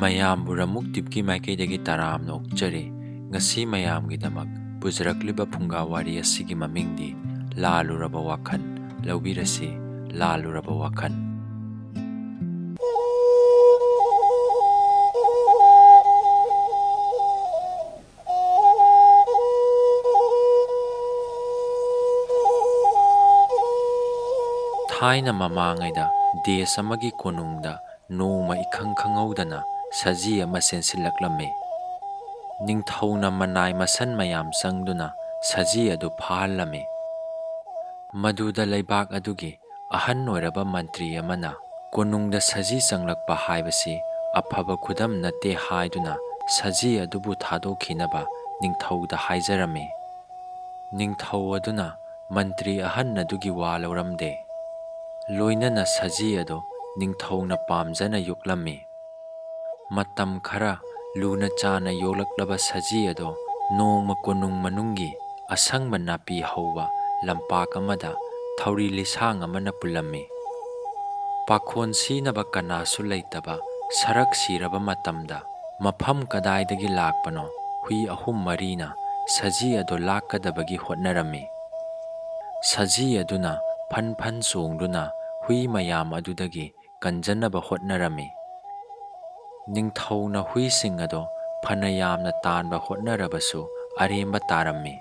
ꯃꯌꯥꯝꯕꯨ ꯔꯃꯨꯛ ꯇꯤꯞꯀꯤ ꯃꯥꯏꯀꯩꯗꯒꯤ ꯇꯔꯥꯝꯅ ꯑꯣꯛꯆꯔꯤ꯫ ꯉꯁꯤ ꯃꯌꯥꯝꯒꯤꯗꯃꯛ ꯄꯨꯖꯔꯛꯂꯤꯕ ꯐꯨꯡꯒꯥ ꯋꯥꯔꯤ ꯑꯁꯤꯒꯤ ꯃꯃꯤꯡꯗꯤ ꯂꯥꯜꯂꯨꯔꯕ ꯋꯥꯈꯜ꯫ ꯂꯧꯕꯤꯔꯁꯤ ꯂꯥꯜꯂꯨꯔꯕ ꯋꯥꯈꯜ꯫ ꯊꯥꯏꯅ ꯃꯃꯥꯡꯉꯩꯗ ꯗꯦꯁ ꯑꯃꯒꯤ ꯀꯣꯅꯨꯡꯗ ꯅꯣꯡꯃ ꯏꯈꯪ ꯈꯪꯍꯧꯗꯅ ꯁꯖꯤ ꯑꯃ ꯆꯦꯟꯁꯤꯜꯂꯛꯂꯝꯃꯤ꯫ ꯅꯤꯡꯊꯧꯅ ꯃꯅꯥꯏ ꯃꯁꯟ ꯃꯌꯥꯝ ꯆꯪꯗꯨꯅ ꯁꯖꯤ ꯑꯗꯨ ꯐꯥꯍꯜꯂꯝꯃꯤ꯫ ꯃꯗꯨꯗ ꯂꯩꯕꯥꯛ ꯑꯗꯨꯒꯤ ꯑꯍꯟ ꯑꯣꯏꯔꯕ ꯃꯟꯇ꯭ꯔꯤ ꯑꯃꯅ ꯀꯣꯅꯨꯡꯗ ꯁꯖꯤ ꯆꯪꯂꯛꯄ ꯍꯥꯏꯕꯁꯤ ꯑꯐꯕ ꯈꯨꯗꯝ ꯅꯠꯇꯦ ꯍꯥꯏꯗꯨꯅ ꯁꯖꯤ ꯑꯗꯨꯕꯨ ꯊꯥꯗꯣꯛꯈꯤꯅꯕ ꯅꯤꯡꯊꯧꯗ ꯍꯥꯏꯖꯔꯝꯃꯤ꯫ ꯅꯤꯡꯊꯧ ꯑꯗꯨꯅ ꯃꯟꯇ꯭ꯔꯤ ꯑꯍꯟ ꯑꯗꯨꯒꯤ ꯋꯥ ꯂꯧꯔꯝꯗꯦ꯫ ꯂꯣꯏꯅꯅ ꯁꯖꯤ ꯑꯗꯨ ꯅꯤꯡꯊꯧꯅ ꯄꯥꯝꯖꯅ ꯌꯣꯛꯂꯝꯃꯤ꯫ ꯃꯇꯝ ꯈꯔ ꯂꯨꯅ ꯆꯥꯟꯅ ꯌꯣꯛꯂꯛꯂꯕ ꯁꯖꯤ ꯑꯗꯨ ꯅꯣꯡꯃ ꯀꯣꯅꯨꯡ ꯃꯅꯨꯡꯒꯤ ꯑꯁꯪꯕ ꯅꯥꯄꯤ ꯍꯧꯕ ꯂꯝꯄꯥꯛ ꯑꯃꯗ ꯊꯧꯔꯤ ꯂꯤꯁꯥꯡ ꯑꯃꯅ ꯄꯨꯜꯂꯝꯃꯤ꯫ ꯄꯥꯈꯣꯟ ꯁꯤꯅꯕ ꯀꯅꯥꯁꯨ ꯂꯩꯇꯕ ꯁꯔꯛ ꯁꯤꯔꯕ ꯃꯇꯝꯗ ꯃꯐꯝ ꯀꯗꯥꯏꯗꯒꯤ ꯂꯥꯛꯄꯅꯣ ꯍꯨꯏ ꯑꯍꯨꯝ ꯃꯔꯤꯅ ꯁꯖꯤ ꯑꯗꯨ ꯂꯥꯛꯀꯗꯕꯒꯤ ꯍꯣꯠꯅꯔꯝꯃꯤ꯫ ꯁꯖꯤ ꯑꯗꯨꯅ ꯐꯟ ꯐꯟ ꯆꯣꯡꯗꯨꯅ ꯍꯨꯏ ꯃꯌꯥꯝ ꯑꯗꯨꯗꯒꯤ ꯀꯟꯖꯅꯕ ꯍꯣꯠꯅꯔꯝꯃꯤ꯫ ꯅꯤꯡꯊꯧꯅ ꯍꯨꯏꯁꯤꯡ ꯑꯗꯨ ꯐꯅ ꯌꯥꯝꯅ ꯇꯥꯟꯕ ꯍꯣꯠꯅꯔꯕꯁꯨ ꯑꯔꯦꯝꯕ ꯇꯥꯔꯝꯃꯤ꯫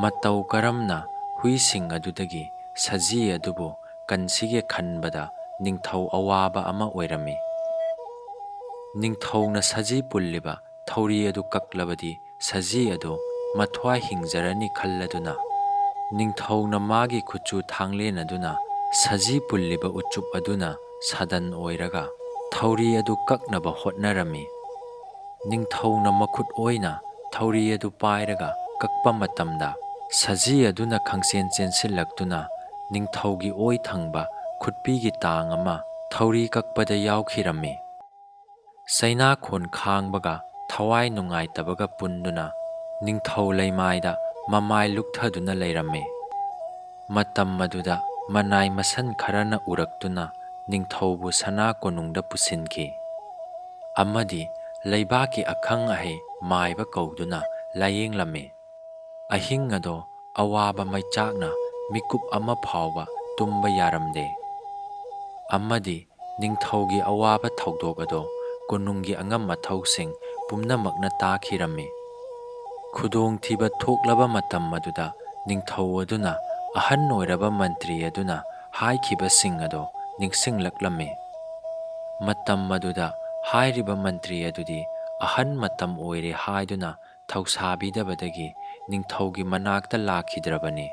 ꯃꯇꯧ ꯀꯔꯝꯅ ꯍꯨꯏꯁꯤꯡ ꯑꯗꯨꯗꯒꯤ ꯁꯖꯤ ꯑꯗꯨꯕꯨ ꯀꯟꯁꯤꯒꯦ ꯈꯟꯕꯗ ꯅꯤꯡꯊꯧ ꯑꯋꯥꯕ ꯑꯃ ꯑꯣꯏꯔꯝꯃꯤ꯫ ꯅꯤꯡꯊꯧꯅ ꯁꯖꯤ ꯄꯨꯜꯂꯤꯕ ꯊꯧꯔꯤ ꯑꯗꯨ ꯀꯛꯂꯕꯗꯤ ꯁꯖꯤ ꯑꯗꯨ ꯃꯊ꯭ꯋꯥꯏ ꯍꯤꯡꯖꯔꯅꯤ ꯈꯜꯂꯗꯨꯅ ꯅꯤꯡꯊꯧꯅ ꯃꯥꯒꯤ ꯈꯨꯠꯆꯨ ꯊꯥꯡꯂꯦꯟ ꯑꯗꯨꯅ ꯁꯖꯤ ꯄꯨꯜꯂꯤꯕ ꯎꯆꯨꯞ ꯑꯗꯨꯅ ꯁꯥꯗꯟ ꯑꯣꯏꯔꯒ ꯊꯧꯔꯤ ꯑꯗꯨ ꯀꯛꯅꯕ ꯍꯣꯠꯅꯔꯝꯃꯤ꯫ ꯅꯤꯡꯊꯧꯅ ꯃꯈꯨꯠ ꯑꯣꯏꯅ ꯊꯧꯔꯤ ꯑꯗꯨ ꯄꯥꯏꯔꯒ ꯀꯛꯄ ꯃꯇꯝꯗ ꯁꯖꯤ ꯑꯗꯨꯅ ꯈꯪꯆꯦꯟ ꯆꯦꯟꯁꯤꯜꯂꯛꯇꯨꯅ ꯅꯤꯡꯊꯧꯒꯤ ꯑꯣꯏ ꯊꯪꯕ ꯈꯨꯠꯄꯤꯒꯤ ꯇꯥꯡ ꯑꯃ ꯊꯧꯔꯤ ꯀꯛꯄꯗ ꯌꯥꯎꯈꯤꯔꯝꯃꯤ꯫ ꯆꯩꯅꯥꯈꯣꯟ ꯈꯥꯡꯕꯒ ꯊꯋꯥꯏ ꯅꯨꯡꯉꯥꯏꯇꯕꯒ ꯄꯨꯟꯗꯨꯅ ꯅꯤꯡꯊꯧ ꯂꯩꯃꯥꯏꯗ ꯃꯃꯥꯏ ꯂꯨꯛꯊꯗꯨꯅ ꯂꯩꯔꯝꯃꯤ꯫ ꯃꯇꯝ ꯑꯗꯨꯗ ꯃꯅꯥꯏ ꯃꯁꯟ ꯈꯔꯅ ꯎꯔꯛꯇꯨꯅ ꯅꯤꯡꯊꯧꯕꯨ ꯁꯅꯥ ꯀꯣꯅꯨꯡꯗ ꯄꯨꯁꯤꯟꯈꯤ꯫ ꯑꯃꯗꯤ ꯂꯩꯕꯥꯛꯀꯤ ꯑꯈꯪ ꯑꯍꯩ ꯃꯥꯏꯕ ꯀꯧꯗꯨꯅ ꯂꯥꯌꯦꯡꯂꯝꯃꯤ꯫ ꯑꯍꯤꯡ ꯑꯗꯣ ꯑꯋꯥꯕ ꯃꯩꯆꯥꯛꯅ ꯃꯤꯀꯨꯞ ꯑꯃ ꯐꯥꯎꯕ ꯇꯨꯝꯕ ꯌꯥꯔꯝꯗꯦ꯫ ꯑꯃꯗꯤ ꯅꯤꯡꯊꯧꯒꯤ ꯑꯋꯥꯕ ꯊꯧꯗꯣꯛ ꯑꯗꯣ ꯀꯣꯅꯨꯡꯒꯤ ꯑꯉꯝ ꯑꯊꯧꯁꯤꯡ ꯄꯨꯝꯅꯃꯛꯅ ꯇꯥꯈꯤꯔꯝꯃꯤ꯫ ꯈꯨꯗꯣꯡꯊꯤꯕ ꯊꯣꯛꯂꯕ ꯃꯇꯝ ꯑꯗꯨꯗ ꯅꯤꯡꯊꯧ ꯑꯗꯨꯅ ꯑꯍꯟ ꯑꯣꯏꯔꯕ ꯃꯟꯇ꯭ꯔꯤ ꯑꯗꯨꯅ ꯍꯥꯏꯈꯤꯕꯁꯤꯡ ꯑꯗꯣ ꯅꯤꯡꯁꯤꯡꯂꯛꯂꯝꯃꯤ꯫ ꯃꯇꯝ ꯑꯗꯨꯗ ꯍꯥꯏꯔꯤꯕ ꯃꯟꯇ꯭ꯔꯤ ꯑꯗꯨꯗꯤ ꯑꯍꯟ ꯃꯇꯝ ꯑꯣꯏꯔꯦ ꯍꯥꯏꯗꯨꯅ ꯊꯧꯁꯥꯕꯤꯗꯕꯗꯒꯤ ꯅꯤꯡꯊꯧꯒꯤ ꯃꯅꯥꯛꯇ ꯂꯥꯛꯈꯤꯗ꯭ꯔꯕꯅꯤ꯫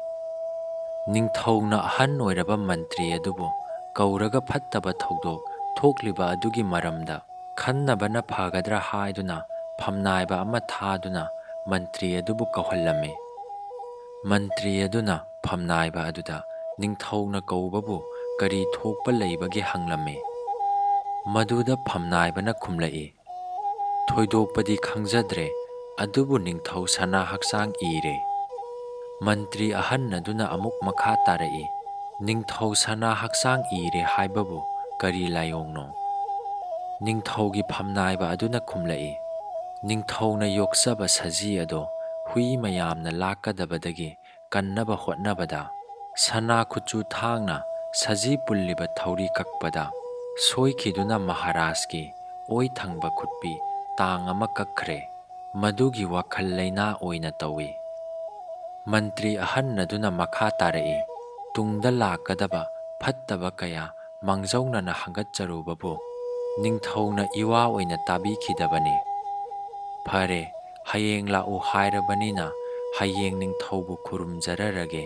ꯅꯤꯡꯊꯧꯅ ꯑꯍꯟ ꯑꯣꯏꯔꯕ ꯃꯟꯇ꯭ꯔꯤ ꯑꯗꯨꯕꯨ ꯀꯧꯔꯒ ꯐꯠꯇꯕ ꯊꯧꯗꯣꯛ ꯊꯣꯛꯂꯤꯕ ꯑꯗꯨꯒꯤ ꯃꯔꯝꯗ ꯈꯟꯅꯕꯅ ꯐꯒꯗ꯭ꯔꯥ ꯍꯥꯏꯗꯨꯅ ꯐꯝꯅꯥꯏꯕ ꯑꯃ ꯊꯥꯗꯨꯅ ꯃꯟꯇ꯭ꯔꯤ ꯑꯗꯨꯕꯨ ꯀꯧꯍꯜꯂꯝꯃꯤ꯫ ꯃꯟꯇ꯭ꯔꯤ ꯑꯗꯨꯅ ꯐꯝꯅꯥꯏꯕ ꯑꯗꯨꯗ ꯅꯤꯡꯊꯧꯅ ꯀꯧꯕꯕꯨ ꯀꯔꯤ ꯊꯣꯛꯄ ꯂꯩꯕꯒꯦ ꯍꯪꯂꯝꯃꯤ꯫ ꯃꯗꯨꯗ ꯐꯝꯅꯥꯏꯕꯅ ꯈꯨꯝꯂꯛꯏ, "ꯊꯣꯏꯗꯣꯛꯄꯗꯤ ꯈꯪꯖꯗ꯭ꯔꯦ, ꯑꯗꯨꯕꯨ ꯅꯤꯡꯊꯧ ꯁꯅꯥ ꯍꯛꯆꯥꯡ ꯏꯔꯦ꯫" ꯃꯟꯇ꯭ꯔꯤ ꯑꯍꯟ ꯑꯗꯨꯅ ꯑꯃꯨꯛ ꯃꯈꯥ ꯇꯥꯔꯛꯏ, "ꯅꯤꯡꯊꯧ ꯁꯅꯥ ꯍꯛꯆꯥꯡ ꯏꯔꯦ ꯍꯥꯏꯕꯕꯨ ꯀꯔꯤ ꯂꯥꯏꯑꯣꯡꯅꯣ?" ꯅꯤꯡꯊꯧꯒꯤ ꯐꯝꯅꯥꯏꯕ ꯑꯗꯨꯅ ꯈꯨꯝꯂꯛꯏ, "ꯅꯤꯡꯊꯧꯅ ꯌꯣꯛꯆꯕ ꯁꯖꯤ ꯑꯗꯣ ꯍꯨꯏ ꯃꯌꯥꯝꯅ ꯂꯥꯛꯀꯗꯕꯗꯒꯤ ꯀꯟꯅꯕ ꯍꯣꯠꯅꯕꯗ ꯁꯅꯥ ꯈꯨꯠꯆꯨ ꯊꯥꯡꯅ ꯁꯖꯤ ꯄꯨꯜꯂꯤꯕ ꯊꯧꯔꯤ ꯀꯛꯄꯗ ꯁꯣꯏꯈꯤꯗꯨꯅ ꯃꯍꯥꯔꯥꯖꯀꯤ ꯑꯣꯏ ꯊꯪꯕ ꯈꯨꯠꯄꯤ ꯇꯥꯡ ꯑꯃ ꯀꯛꯈ꯭ꯔꯦ꯫ ꯃꯗꯨꯒꯤ ꯋꯥꯈꯜ ꯂꯩꯅꯥ ꯑꯣꯏꯅ ꯇꯧꯏ꯫" ꯃꯟꯇ꯭ꯔꯤ ꯑꯍꯟ ꯑꯗꯨꯅ ꯃꯈꯥ ꯇꯥꯔꯛꯏ, "ꯇꯨꯡꯗ ꯂꯥꯛꯀꯗꯕ ꯐꯠꯇꯕ ꯀꯌꯥ ꯃꯥꯡꯖꯧꯅꯅ ꯍꯪꯒꯠꯆꯔꯨꯕꯕꯨ ꯅꯤꯡꯊꯧꯅ ꯏꯋꯥ ꯑꯣꯏꯅ ꯇꯥꯕꯤꯈꯤꯗꯕꯅꯤ꯫ ꯐꯔꯦ, ꯍꯌꯦꯡ ꯂꯥꯛꯎ ꯍꯥꯏꯔꯕꯅꯤꯅ ꯍꯌꯦꯡ ꯅꯤꯡꯊꯧꯕꯨ ꯈꯨꯔꯨꯝꯖꯔꯔꯒꯦ꯫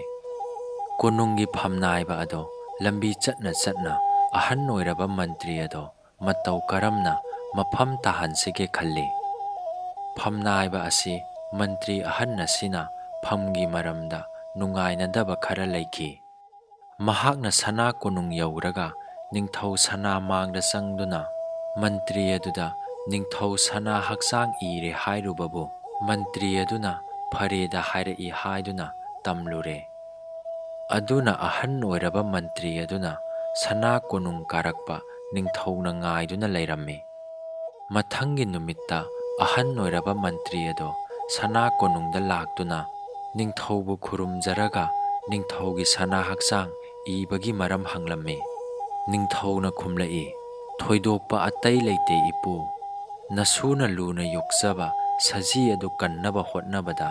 ꯀꯣꯅꯨꯡꯒꯤ ꯐꯝꯅꯥꯏꯕ ꯑꯗꯣ ꯂꯝꯕꯤ ꯆꯠꯅ ꯆꯠꯅ ꯑꯍꯟ ꯑꯣꯏꯔꯕ ꯃꯟꯇ꯭ꯔꯤ ꯑꯗꯣ ꯃꯇꯧ ꯀꯔꯝꯅ ꯃꯐꯝ ꯇꯥꯍꯟꯁꯤꯒꯦ ꯈꯜꯂꯤ꯫ ꯐꯝꯅꯥꯏꯕ ꯑꯁꯤ ꯃꯟꯇ꯭ꯔꯤ ꯑꯍꯟ ꯑꯁꯤꯅ ꯐꯝꯒꯤ ꯃꯔꯝꯗ ꯅꯨꯡꯉꯥꯏꯅꯗꯕ ꯈꯔ ꯂꯩꯈꯤ꯫ ꯃꯍꯥꯛꯅ ꯁꯅꯥ ꯀꯣꯅꯨꯡ ꯌꯧꯔꯒ ꯅꯤꯡꯊꯧ ꯁꯅꯥ ꯃꯥꯡꯗ ꯆꯪꯗꯨꯅ ꯃꯟꯇ꯭ꯔꯤ ꯑꯗꯨꯗ ꯅꯤꯡꯊꯧ ꯁꯅꯥ ꯍꯛꯆꯥꯡ ꯏꯔꯦ ꯍꯥꯏꯔꯨꯕꯕꯨ ꯃꯟꯇ꯭ꯔꯤ ꯑꯗꯨꯅ ꯐꯔꯦꯗ ꯍꯥꯏꯔꯛꯏ ꯍꯥꯏꯗꯨꯅ ꯇꯝꯂꯨꯔꯦ꯫ ꯑꯗꯨꯅ ꯑꯍꯟ ꯑꯣꯏꯔꯕ ꯃꯟꯇ꯭ꯔꯤ ꯑꯗꯨꯅ ꯁꯅꯥ ꯀꯣꯅꯨꯡ ꯀꯥꯔꯛꯄ ꯅꯤꯡꯊꯧꯅ ꯉꯥꯏꯗꯨꯅ ꯂꯩꯔꯝꯃꯤ꯫ ꯃꯊꯪꯒꯤ ꯅꯨꯃꯤꯠꯇ ꯑꯍꯟ ꯑꯣꯏꯔꯕ ꯃꯟꯇ꯭ꯔꯤ ꯑꯗꯣ ꯁꯅꯥ ꯀꯣꯅꯨꯡꯗ ꯂꯥꯛꯇꯨꯅ ꯅꯤꯡꯊꯧꯕꯨ ꯈꯨꯔꯨꯝꯖꯔꯒ ꯅꯤꯡꯊꯧꯒꯤ ꯁꯅꯥ ꯍꯛꯆꯥꯡ ꯏꯕꯒꯤ ꯃꯔꯝ ꯍꯪꯂꯝꯃꯤ꯫ ꯅꯤꯡꯊꯧꯅ ꯈꯨꯝꯂꯛꯏ, "ꯊꯣꯏꯗꯣꯛꯄ ꯑꯇꯩ ꯂꯩꯇꯦ ꯏꯄꯨ, ꯅꯁꯨꯅ ꯂꯨꯅ ꯌꯣꯛꯆꯕ ꯁꯖꯤ ꯑꯗꯨ ꯀꯟꯅꯕ ꯍꯣꯠꯅꯕꯗ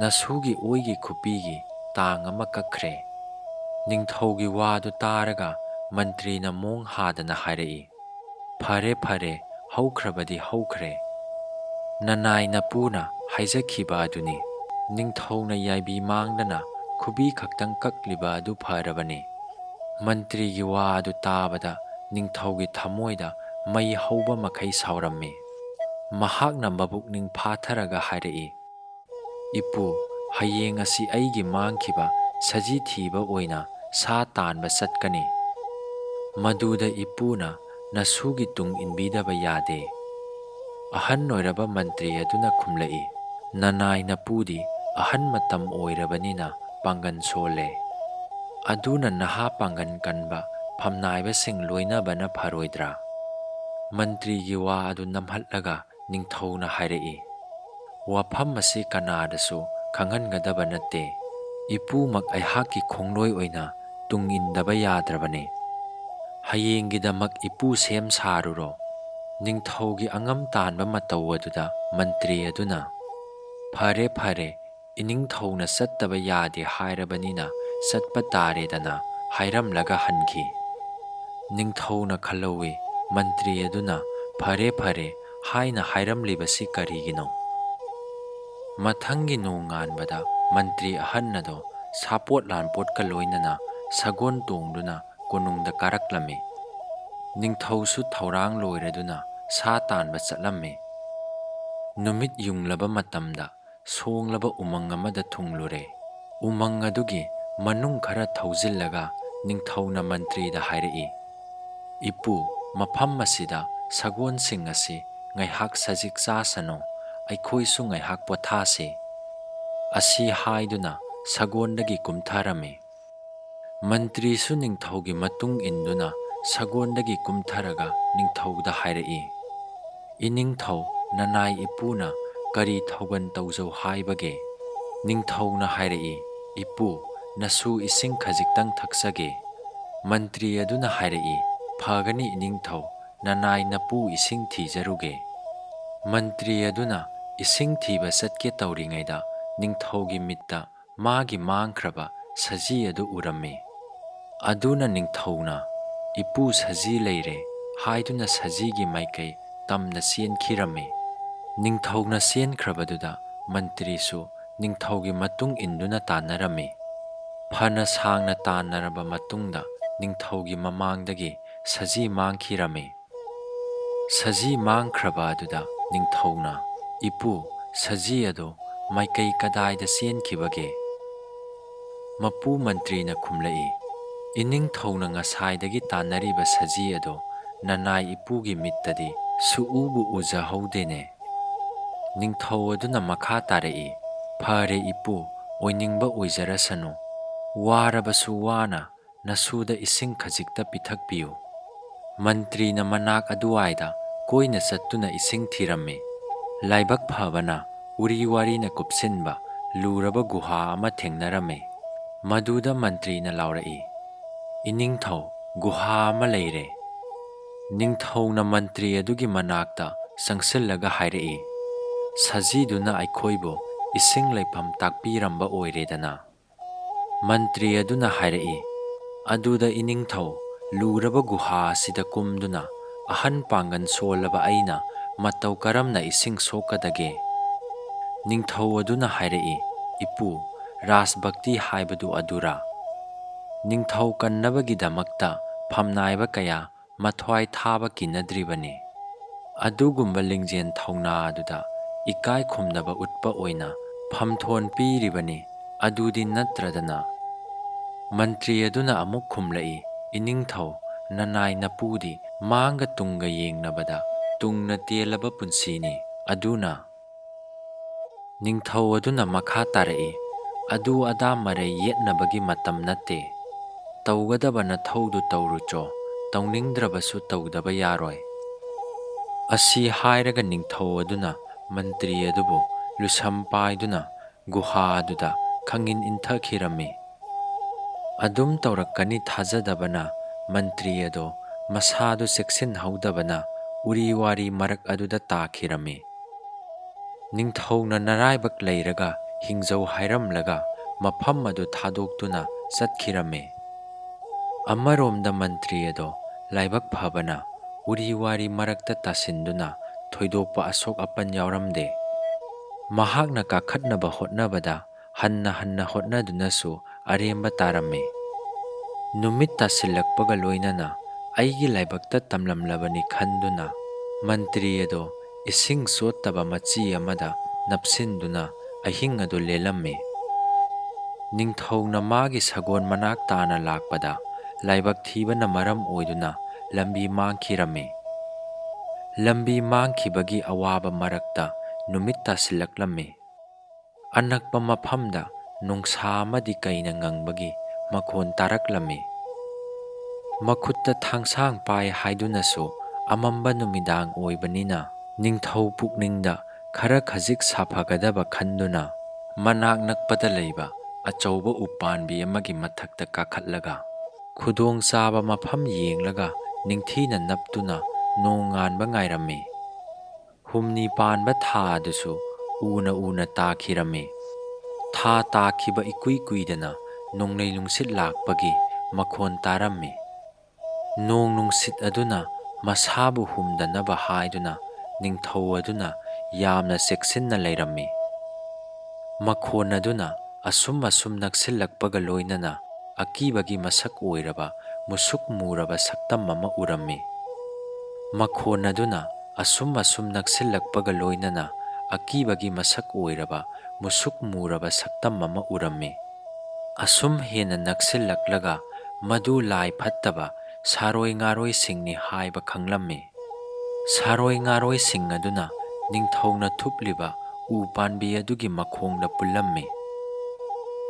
ꯅꯁꯨꯒꯤ ꯑꯣꯏꯒꯤ ꯈꯨꯄꯤꯒꯤ ꯇꯥꯡ ꯑꯃ ꯀꯛꯈ꯭ꯔꯦ." ꯅꯤꯡꯊꯧꯒꯤ ꯋꯥꯗꯨ ꯇꯥꯔꯒ ꯃꯟꯇ꯭ꯔꯤꯅ ꯃꯣꯡ ꯍꯥꯗꯅ ꯍꯥꯏꯔꯛꯏ, "ꯐꯔꯦ ꯐꯔꯦ, ꯍꯧꯈ꯭ꯔꯕꯗꯤ ꯍꯧꯈ꯭ꯔꯦ, ꯅꯅꯥꯏ ꯅꯄꯨꯅ ꯍꯥꯏꯖꯈꯤꯕ ꯑꯗꯨꯅꯤ꯫ ꯅꯤꯡꯊꯧꯅ ꯌꯥꯏꯕꯤ ꯃꯥꯡꯗꯅ ꯈꯨꯕꯤ ꯈꯛꯇꯪ ꯀꯛꯂꯤꯕ ꯑꯗꯨ ꯐꯔꯕꯅꯤ." ꯃꯟꯇ꯭ꯔꯤꯒꯤ ꯋꯥ ꯑꯗꯨ ꯇꯥꯕꯗ ꯅꯤꯡꯊꯧꯒꯤ ꯊꯃꯣꯏꯗ ꯃꯩ ꯍꯧꯕ ꯃꯈꯩ ꯁꯥꯎꯔꯝꯃꯤ꯫ ꯃꯍꯥꯛꯅ ꯃꯕꯨꯛꯅꯤꯡ ꯐꯥꯊꯔꯒ ꯍꯥꯏꯔꯛꯏ, "ꯏꯄꯨ, ꯍꯌꯦꯡ ꯑꯁꯤ ꯑꯩꯒꯤ ꯃꯥꯡꯈꯤꯕ ꯁꯖꯤ ꯊꯤꯕ ꯑꯣꯏꯅ ꯁꯥ ꯇꯥꯟꯕ ꯆꯠꯀꯅꯤ꯫ ꯃꯗꯨꯗ ꯏꯄꯨꯅ ꯅꯁꯨꯒꯤ ꯇꯨꯡ ꯏꯟꯕꯤꯗꯕ ꯌꯥꯗꯦ." ꯑꯍꯟ ꯑꯣꯏꯔꯕ ꯃꯟꯇ꯭ꯔꯤ ꯑꯗꯨꯅ ꯈꯨꯝꯂꯛꯏ, "ꯅꯅꯥꯏ ꯅꯄꯨꯗꯤ ꯑꯍꯟ ꯃꯇꯝ ꯑꯣꯏꯔꯕꯅꯤꯅ ꯄꯥꯡꯒꯟ ꯁꯣꯜꯂꯦ꯫ ꯑꯗꯨꯅ ꯅꯍꯥ ꯄꯥꯡꯒꯟ ꯀꯟꯕ ꯐꯝꯅꯥꯏꯕꯁꯤꯡ ꯂꯣꯏꯅꯕꯅ ꯐꯔꯣꯏꯗ꯭ꯔꯥ?" ꯃꯟꯇ꯭ꯔꯤꯒꯤ ꯋꯥ ꯑꯗꯨ ꯅꯝꯍꯠꯂꯒ ꯅꯤꯡꯊꯧꯅ ꯍꯥꯏꯔꯛꯏ, "ꯋꯥꯐꯝ ꯑꯁꯤ ꯀꯅꯥꯗꯁꯨ ꯈꯪꯍꯟꯒꯗꯕ ꯅꯠꯇꯦ꯫ ꯏꯄꯨꯃꯛ ꯑꯩꯍꯥꯛꯀꯤ ꯈꯣꯡꯂꯣꯏ ꯑꯣꯏꯅ ꯇꯨꯡ ꯏꯟꯗꯕ ꯌꯥꯗ꯭ꯔꯕꯅꯤ꯫ ꯍꯌꯦꯡꯒꯤꯗꯃꯛ ꯏꯄꯨ ꯁꯦꯝ ꯁꯥꯔꯨꯔꯣ." ꯅꯤꯡꯊꯧꯒꯤ ꯑꯉꯝ ꯇꯥꯟꯕ ꯃꯇꯧ ꯑꯗꯨꯗ ꯃꯟꯇ꯭ꯔꯤ ꯑꯗꯨꯅ, "ꯐꯔꯦ ꯐꯔꯦ, ꯏꯅꯤꯡꯊꯧꯅ ꯆꯠꯇꯕ ꯌꯥꯗꯦ ꯍꯥꯏꯔꯕꯅꯤꯅ ꯆꯠꯄ ꯇꯥꯔꯦꯗꯅ" ꯍꯥꯏꯔꯝꯂꯒ ꯍꯟꯈꯤ꯫ ꯅꯤꯡꯊꯧꯅ ꯈꯜꯍꯧꯏ, ꯃꯟꯇ꯭ꯔꯤ ꯑꯗꯨꯅ "ꯐꯔꯦ ꯐꯔꯦ" ꯍꯥꯏꯅ ꯍꯥꯏꯔꯝꯂꯤꯕꯁꯤ ꯀꯔꯤꯒꯤꯅꯣ? ꯃꯊꯪꯒꯤ ꯅꯣꯡꯉꯥꯟꯕꯗ ꯃꯟꯇ꯭ꯔꯤ ꯑꯍꯟ ꯑꯗꯣ ꯁꯥꯄꯣꯠ ꯂꯥꯟꯄꯣꯠꯀ ꯂꯣꯏꯅꯅ ꯁꯒꯣꯜ ꯇꯣꯡꯗꯨꯅ ꯀꯣꯅꯨꯡꯗ ꯀꯥꯔꯛꯂꯝꯃꯤ꯫ ꯅꯤꯡꯊꯧꯁꯨ ꯊꯧꯔꯥꯡ ꯂꯣꯏꯔꯗꯨꯅ ꯁꯥ ꯇꯥꯟꯕ ꯆꯠꯂꯝꯃꯤ꯫ ꯅꯨꯃꯤꯠ ꯌꯨꯡꯂꯕ ꯃꯇꯝꯗ ꯁꯣꯡꯂꯕ ꯎꯃꯪ ꯑꯃꯗ ꯊꯨꯡꯂꯨꯔꯦ꯫ ꯎꯃꯪ ꯑꯗꯨꯒꯤ ꯃꯅꯨꯡ ꯈꯔ ꯊꯧꯖꯤꯜꯂꯒ ꯅꯤꯡꯊꯧꯅ ꯃꯟꯇ꯭ꯔꯤꯗ ꯍꯥꯏꯔꯛꯏ, "ꯏꯄꯨ, ꯃꯐꯝ ꯑꯁꯤꯗ ꯁꯒꯣꯜꯁꯤꯡ ꯑꯁꯤ ꯉꯥꯏꯍꯥꯛ ꯁꯖꯤꯛ ꯆꯥꯁꯅꯨ, ꯑꯩꯈꯣꯏꯁꯨ ꯉꯥꯏꯍꯥꯛ ꯄꯣꯊꯥꯁꯤ." ꯑꯁꯤ ꯍꯥꯏꯗꯨꯅ ꯁꯒꯣꯜꯗꯒꯤ ꯀꯨꯝꯊꯔꯝꯃꯤ꯫ ꯃꯟꯇ꯭ꯔꯤꯁꯨ ꯅꯤꯡꯊꯧꯒꯤ ꯃꯇꯨꯡ ꯏꯟꯗꯨꯅ ꯁꯒꯣꯜꯗꯒꯤ ꯀꯨꯝꯊꯔꯒ ꯅꯤꯡꯊꯧꯗ ꯍꯥꯏꯔꯛꯏ, "ꯏꯅꯤꯡꯊꯧ, ꯅꯅꯥꯏ ꯏꯄꯨꯅ ꯀꯔꯤ ꯊꯧꯒꯟ ꯇꯧꯖꯧ ꯍꯥꯏꯕꯒꯦ?" ꯅꯤꯡꯊꯧꯅ ꯍꯥꯏꯔꯛꯏ, "ꯏꯄꯨ, ꯅꯁꯨ ꯏꯁꯤꯡ ꯈꯖꯤꯛꯇꯪ ꯊꯛꯆꯒꯦ." ꯃꯟꯇ꯭ꯔꯤ ꯑꯗꯨꯅ ꯍꯥꯏꯔꯛꯏ, "ꯐꯒꯅꯤ ꯏꯅꯤꯡꯊꯧ, ꯅꯅꯥꯏ ꯅꯄꯨ ꯏꯁꯤꯡ ꯊꯤꯖꯔꯨꯒꯦ." ꯃꯟꯇ꯭ꯔꯤ ꯑꯗꯨꯅ ꯏꯁꯤꯡ ꯊꯤꯕ ꯆꯠꯀꯦ ꯇꯧꯔꯤꯉꯩꯗ ꯅꯤꯡꯊꯧꯒꯤ ꯃꯤꯠꯇ ꯃꯥꯒꯤ ꯃꯥꯡꯈ꯭ꯔꯕ ꯁꯖꯤ ꯑꯗꯨ ꯎꯔꯝꯃꯤ꯫ ꯑꯗꯨꯅ ꯅꯤꯡꯊꯧꯅ, "ꯏꯄꯨ, ꯁꯖꯤ ꯂꯩꯔꯦ" ꯍꯥꯏꯗꯨꯅ ꯁꯖꯤꯒꯤ ꯃꯥꯏꯀꯩ ꯇꯝꯅ ꯆꯦꯟꯈꯤꯔꯝꯃꯤ꯫ ꯅꯤꯡꯊꯧꯅ ꯆꯦꯟꯈ꯭ꯔꯕꯗꯨꯗ ꯃꯟꯇ꯭ꯔꯤꯁꯨ ꯅꯤꯡꯊꯧꯒꯤ ꯃꯇꯨꯡ ꯏꯟꯗꯨꯅ ꯇꯥꯟꯅꯔꯝꯃꯤ꯫ ꯐꯅ ꯁꯥꯡꯅ ꯇꯥꯟꯅꯔꯕ ꯃꯇꯨꯡꯗ ꯅꯤꯡꯊꯧꯒꯤ ꯃꯃꯥꯡꯗꯒꯤ ꯁꯖꯤ ꯃꯥꯡꯈꯤꯔꯝꯃꯤ꯫ ꯁꯖꯤ ꯃꯥꯡꯈ꯭ꯔꯕ ꯑꯗꯨꯗ ꯅꯤꯡꯊꯧꯅ, "ꯏꯄꯨ, ꯁꯖꯤ ꯑꯗꯣ ꯃꯥꯏꯀꯩ ꯀꯗꯥꯏꯗ ꯆꯦꯟꯈꯤꯕꯒꯦ?" ꯃꯄꯨ ꯃꯟꯇ꯭ꯔꯤꯅ ꯈꯨꯝꯂꯛꯏ, "ꯏꯅꯤꯡꯊꯧꯅ ꯉꯁꯥꯏꯗꯒꯤ ꯇꯥꯟꯅꯔꯤꯕ ꯁꯖꯤ ꯑꯗꯣ ꯅꯅꯥꯏ ꯏꯄꯨꯒꯤ ꯃꯤꯠꯇꯗꯤ ꯁꯨꯛꯎꯕꯨ ꯎꯖꯍꯧꯗꯦꯅꯦ." ꯅꯤꯡꯊꯧ ꯑꯗꯨꯅ ꯃꯈꯥ ꯇꯥꯔꯛꯏ, "ꯐꯔꯦ ꯏꯄꯨ, ꯑꯣꯏꯅꯤꯡꯕ ꯑꯣꯏꯖꯔꯁꯅꯨ, ꯋꯥꯔꯕꯁꯨ ꯋꯥꯅ ꯅꯁꯨꯗ ꯏꯁꯤꯡ ꯈꯖꯤꯛꯇ ꯄꯤꯊꯛꯄꯤꯌꯨ." ꯃꯟꯇ꯭ꯔꯤꯅ ꯃꯅꯥꯛ ꯑꯗꯨꯋꯥꯏꯗ ꯀꯣꯏꯅ ꯆꯠꯇꯨꯅ ꯏꯁꯤꯡ ꯊꯤꯔꯝꯃꯤ꯫ ꯂꯥꯏꯕꯛ ꯐꯕꯅ ꯎꯔꯤ ꯋꯥꯔꯤꯅ ꯀꯨꯞꯁꯤꯟꯕ ꯂꯨꯔꯕ ꯒꯨꯍꯥ ꯑꯃ ꯊꯦꯡꯅꯔꯝꯃꯤ꯫ ꯃꯗꯨꯗ ꯃꯟꯇ꯭ꯔꯤꯅ ꯂꯥꯎꯔꯛꯏ, "ꯏꯅꯤꯡꯊꯧ, ꯒꯨꯍꯥ ꯑꯃ ꯂꯩꯔꯦ." ꯅꯤꯡꯊꯧꯅ ꯃꯟꯇ꯭ꯔꯤ ꯑꯗꯨꯒꯤ ꯃꯅꯥꯛꯇ ꯆꯪꯁꯤꯜꯂꯒ ꯍꯥꯏꯔꯛꯏ, "ꯁꯖꯤꯗꯨꯅ ꯑꯩꯈꯣꯏꯕꯨ ꯏꯁꯤꯡ ꯂꯩꯐꯝ ꯇꯥꯛꯄꯤꯔꯝꯕ ꯑꯣꯏꯔꯦꯗꯅ." ꯃꯟꯇ꯭ꯔꯤ ꯑꯗꯨꯅ ꯍꯥꯏꯔꯛꯏ, "ꯑꯗꯨꯗ ꯏꯅꯤꯡꯊꯧ, ꯂꯨꯔꯕ ꯒꯨꯍꯥ ꯑꯁꯤꯗ ꯀꯨꯝꯗꯨꯅ ꯑꯍꯟ ꯄꯥꯡꯒꯟ ꯁꯣꯜꯂꯕ ꯑꯩꯅ ꯃꯇꯧ ꯀꯔꯝꯅ ꯏꯁꯤꯡ ꯁꯣꯛꯀꯗꯒꯦ?" ꯅꯤꯡꯊꯧ ꯑꯗꯨꯅ ꯍꯥꯏꯔꯛꯏ, "ꯏꯄꯨ, ꯔꯥꯖꯕꯛꯇꯤ ꯍꯥꯏꯕꯗꯨ ꯑꯗꯨꯔꯥ? ꯅꯤꯡꯊꯧ ꯀꯟꯅꯕꯒꯤꯗꯃꯛꯇ ꯐꯝꯅꯥꯏꯕ ꯀꯌꯥ ꯃꯊ꯭ꯋꯥꯏ ꯊꯥꯕ ꯀꯤꯅꯗ꯭ꯔꯤꯕꯅꯤ꯫ ꯑꯗꯨꯒꯨꯝꯕ ꯂꯤꯡꯖꯦꯜ ꯊꯧꯅꯥ ꯑꯗꯨꯗ ꯏꯀꯥꯏ ꯈꯨꯝꯅꯕ ꯎꯠꯄ ꯑꯣꯏꯅ ꯐꯝꯊꯣꯟ ꯄꯤꯔꯤꯕꯅꯤ, ꯑꯗꯨꯗꯤ ꯅꯠꯇ꯭ꯔꯗꯅ." ꯃꯟꯇ꯭ꯔꯤ ꯑꯗꯨꯅ ꯑꯃꯨꯛ ꯈꯨꯝꯂꯛꯏ, "ꯏꯅꯤꯡꯊꯧ, ꯅꯅꯥꯏ ꯅꯄꯨꯗꯤ ꯃꯥꯡꯒ ꯇꯨꯡꯒ ꯌꯦꯡꯅꯕꯗ ꯇꯨꯡꯅ ꯇꯦꯜꯂꯕ ꯄꯨꯟꯁꯤꯅꯤ, ꯑꯗꯨꯅ..." ꯅꯤꯡꯊꯧ ꯑꯗꯨꯅ ꯃꯈꯥ ꯇꯥꯔꯛꯏ, "ꯑꯗꯨ ꯑꯗꯥ ꯃꯔꯩ ꯌꯦꯠꯅꯕꯒꯤ ꯃꯇꯝ ꯅꯠꯇꯦ꯫ ꯇꯧꯒꯗꯕ ꯅꯊꯧꯗꯨ ꯇꯧꯔꯨꯆꯣ, ꯇꯧꯅꯤꯡꯗ꯭ꯔꯕꯁꯨ ꯇꯧꯗꯕ ꯌꯥꯔꯣꯏ." ꯑꯁꯤ ꯍꯥꯏꯔꯒ ꯅꯤꯡꯊꯧ ꯑꯗꯨꯅ ꯃꯟꯇ꯭ꯔꯤ ꯑꯗꯨꯕꯨ ꯂꯨꯁꯝ ꯄꯥꯏꯗꯨꯅ ꯒꯨꯍꯥ ꯑꯗꯨꯗ ꯈꯪꯏꯟ ꯏꯟꯊꯈꯤꯔꯝꯃꯤ꯫ ꯑꯗꯨꯝ ꯇꯧꯔꯛꯀꯅꯤ ꯊꯥꯖꯗꯕꯅ ꯃꯟꯇ꯭ꯔꯤ ꯑꯗꯣ ꯃꯁꯥꯗꯨ ꯆꯦꯛꯁꯤꯟꯍꯧꯗꯕꯅ ꯎꯔꯤ ꯋꯥꯔꯤ ꯃꯔꯛ ꯑꯗꯨꯗ ꯇꯥꯈꯤꯔꯝꯃꯤ꯫ ꯅꯤꯡꯊꯧꯅ ꯅꯔꯥꯏꯕꯛ ꯂꯩꯔꯒ ꯍꯤꯡꯖꯧ ꯍꯥꯏꯔꯝꯂꯒ ꯃꯐꯝ ꯑꯗꯨ ꯊꯥꯗꯣꯛꯇꯨꯅ ꯆꯠꯈꯤꯔꯝꯃꯤ꯫ ꯑꯃꯔꯣꯝꯗ ꯃꯟꯇ꯭ꯔꯤ ꯑꯗꯣ ꯂꯥꯏꯕꯛ ꯐꯕꯅ ꯎꯔꯤ ꯋꯥꯔꯤ ꯃꯔꯛꯇ ꯇꯥꯁꯤꯟꯗꯨꯅ ꯊꯣꯏꯗꯣꯛꯄ ꯑꯁꯣꯛ ꯑꯄꯟ ꯌꯥꯎꯔꯝꯗꯦ꯫ ꯃꯍꯥꯛꯅ ꯀꯥꯈꯠꯅꯕ ꯍꯣꯠꯅꯕꯗ ꯍꯟꯅ ꯍꯟꯅ ꯍꯣꯠꯅꯗꯨꯅꯁꯨ ꯑꯔꯦꯝꯕ ꯇꯥꯔꯝꯃꯤ꯫ ꯅꯨꯃꯤꯠ ꯇꯥꯁꯤꯜꯂꯛꯄꯒ ꯂꯣꯏꯅꯅ ꯑꯩꯒꯤ ꯂꯥꯏꯕꯛꯇ ꯇꯝꯂꯝꯂꯕꯅꯤ ꯈꯟꯗꯨꯅ ꯃꯟꯇ꯭ꯔꯤ ꯑꯗꯣ ꯏꯁꯤꯡ ꯆꯣꯠꯇꯕ ꯃꯆꯤ ꯑꯃꯗ ꯅꯞꯁꯤꯟꯗꯨꯅ ꯑꯍꯤꯡ ꯑꯗꯨ ꯂꯦꯜꯂꯝꯃꯤ꯫ ꯅꯤꯡꯊꯧꯅ ꯃꯥꯒꯤ ꯁꯒꯣꯜ ꯃꯅꯥꯛ ꯇꯥꯅ ꯂꯥꯛꯄꯗ ꯂꯥꯏꯕꯛ ꯊꯤꯕꯅ ꯃꯔꯝ ꯑꯣꯏꯗꯨꯅ ꯂꯝꯕꯤ ꯃꯥꯡꯈꯤꯔꯝꯃꯤ꯫ ꯂꯝꯕꯤ ꯃꯥꯡꯈꯤꯕꯒꯤ ꯑꯋꯥꯕ ꯃꯔꯛꯇ ꯅꯨꯃꯤꯠ ꯇꯥꯁꯤꯜꯂꯛꯂꯝꯃꯤ꯫ ꯑꯅꯛꯄ ꯃꯐꯝꯗ ꯅꯣꯡꯁꯥ ꯑꯃꯗꯤ ꯀꯩꯅ ꯉꯪꯕꯒꯤ ꯃꯈꯣꯟ ꯇꯥꯔꯛꯂꯝꯃꯤ꯫ ꯃꯈꯨꯠꯇ ꯊꯥꯡꯁꯥꯡ ꯄꯥꯏ ꯍꯥꯏꯗꯨꯅꯁꯨ ꯑꯃꯝꯕ ꯅꯨꯃꯤꯗꯥꯡ ꯑꯣꯏꯕꯅꯤꯅ ꯅꯤꯡꯊꯧ ꯄꯨꯛꯅꯤꯡꯗ ꯈꯔ ꯈꯖꯤꯛ ꯁꯥꯐꯒꯗꯕ ꯈꯟꯗꯨꯅ ꯃꯅꯥꯛ ꯅꯛꯄꯗ ꯂꯩꯕ ꯑꯆꯧꯕ ꯎꯄꯥꯟꯕꯤ ꯑꯃꯒꯤ ꯃꯊꯛꯇ ꯀꯥꯈꯠꯂꯒ ꯈꯨꯗꯣꯡꯆꯥꯕ ꯃꯐꯝ ꯌꯦꯡꯂꯒ ꯅꯤꯡꯊꯤꯅ ꯅꯞꯇꯨꯅ ꯅꯣꯡ ꯉꯥꯟꯕ ꯉꯥꯏꯔꯝꯃꯤ꯫ ꯍꯨꯝꯅꯤ ꯄꯥꯟꯕ ꯊꯥ ꯑꯗꯨꯁꯨ ꯎꯅ ꯎꯅ ꯇꯥꯈꯤꯔꯝꯃꯤ꯫ ꯊꯥ ꯇꯥꯈꯤꯕ ꯏꯀꯨꯏ ꯀꯨꯏꯗꯅ ꯅꯣꯡꯂꯩ ꯅꯨꯡꯁꯤꯠ ꯂꯥꯛꯄꯒꯤ ꯃꯈꯣꯟ ꯇꯥꯔꯝꯃꯤ꯫ ꯅꯣꯡ ꯅꯨꯡꯁꯤꯠ ꯑꯗꯨꯅ ꯃꯁꯥꯕꯨ ꯍꯨꯝꯗꯅꯕ ꯍꯥꯏꯗꯨꯅ ꯅꯤꯡꯊꯧ ꯑꯗꯨꯅ ꯌꯥꯝꯅ ꯆꯦꯛꯁꯤꯟꯅ ꯂꯩꯔꯝꯃꯤ꯫ ꯃꯈꯣꯟ ꯑꯗꯨꯅ ꯑꯁꯨꯝ ꯅꯛꯁꯤꯜꯂꯛꯄꯒ ꯂꯣꯏꯅꯅ ꯑꯀꯤꯕꯒꯤ ꯃꯁꯛ ꯑꯣꯏꯔꯕ ꯃꯨꯁꯨꯛ ꯃꯨꯔꯕ ꯁꯛꯇꯝ ꯑꯃ ꯎꯔꯝꯃꯤ꯫ ꯃꯈꯣꯟ ꯑꯗꯨꯅ ꯑꯁꯨꯝ ꯅꯛꯁꯤꯜꯂꯛꯄꯒ ꯂꯣꯏꯅꯅ ꯑꯀꯤꯕꯒꯤ ꯃꯁꯛ ꯑꯣꯏꯔꯕ ꯃꯨꯁꯨꯛ ꯃꯨꯔꯕ ꯁꯛꯇꯝ ꯑꯃ ꯎꯔꯝꯃꯤ꯫ ꯑꯁꯨꯝ ꯍꯦꯟꯅ ꯅꯛꯁꯤꯜꯂꯛꯂꯒ ꯃꯗꯨ ꯂꯥꯏ ꯐꯠꯇꯕ ꯁꯥꯔꯣꯏ ꯉꯥꯔꯣꯏꯁꯤꯡꯅꯤ ꯍꯥꯏꯕ ꯈꯪꯂꯝꯃꯤ꯫ ꯁꯥꯔꯣꯏ ꯉꯥꯔꯣꯏꯁꯤꯡ ꯑꯗꯨꯅ ꯅꯤꯡꯊꯧꯅ ꯊꯨꯞꯂꯤꯕ ꯎ ꯄꯥꯟꯕꯤ ꯑꯗꯨꯒꯤ ꯃꯈꯣꯡꯗ ꯄꯨꯜꯂꯝꯃꯤ꯫